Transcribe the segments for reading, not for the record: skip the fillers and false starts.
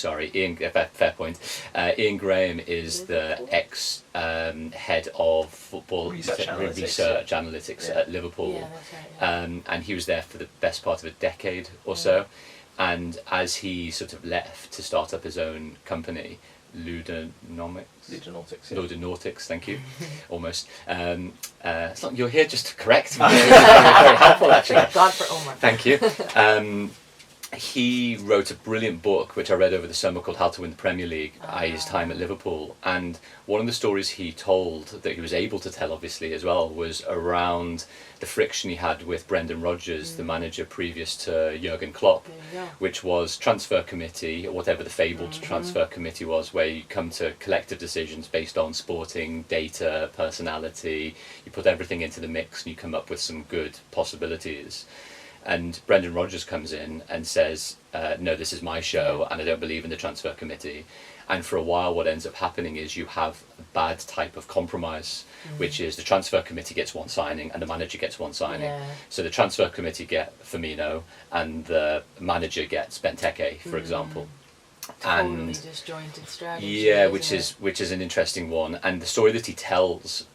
Sorry, Ian. Fair point. Ian Graham is the ex head of football research analytics at Liverpool, Yeah, that's right, yeah. and he was there for the best part of a decade or so. And as he sort of left to start up his own company, Ludonautics, thank you, almost. It's not, you're here just to correct me. Very helpful, actually. God for Omar. Thank you. He wrote a brilliant book which I read over the summer called How to Win the Premier League, i.e. his time at Liverpool. And one of the stories he told, that he was able to tell obviously as well, was around the friction he had with Brendan Rodgers, the manager previous to Jurgen Klopp, which was transfer committee, or whatever the fabled transfer committee was, where you come to collective decisions based on sporting data, personality, you put everything into the mix and you come up with some good possibilities. And Brendan Rodgers comes in and says, no, this is my show and I don't believe in the transfer committee. And for a while what ends up happening is you have a bad type of compromise, which is the transfer committee gets one signing and the manager gets one signing. Yeah. So the transfer committee get Firmino and the manager gets Benteke, for example. Totally disjointed strategy. Yeah, which is an interesting one. And the story that he tells,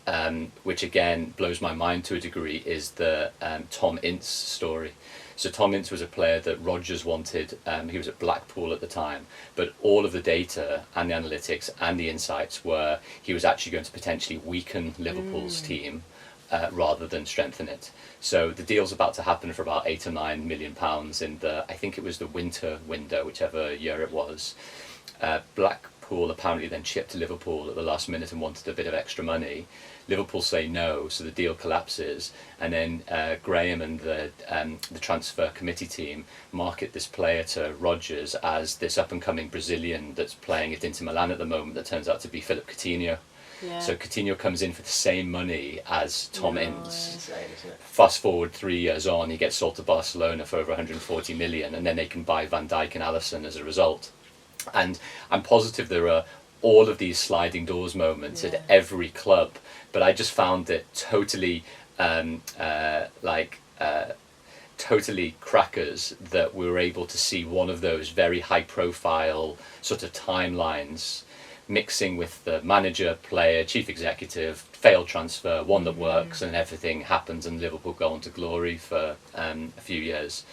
which again blows my mind to a degree, is the Tom Ince story. So Tom Ince was a player that Rodgers wanted. He was at Blackpool at the time, but all of the data and the analytics and the insights were he was actually going to potentially weaken Liverpool's team rather than strengthen it. So the deal's about to happen for about £8 or £9 million in the, I think it was the winter window, whichever year it was. Blackpool apparently then chipped to Liverpool at the last minute and wanted a bit of extra money. Liverpool say no, so the deal collapses, and then Graham and the transfer committee team market this player to Rodgers as this up-and-coming Brazilian that's playing at Inter Milan at the moment that turns out to be Philip Coutinho. Yeah. So Coutinho comes in for the same money as Tom Ince. Fast forward 3 years on, he gets sold to Barcelona for over 140 million, and then they can buy Van Dijk and Alisson as a result. And I'm positive there are all of these sliding doors moments at every club, but I just found it totally totally crackers that we were able to see one of those very high profile sort of timelines mixing with the manager, player, chief executive, failed transfer, one that works, and everything happens and Liverpool go on to glory for a few years.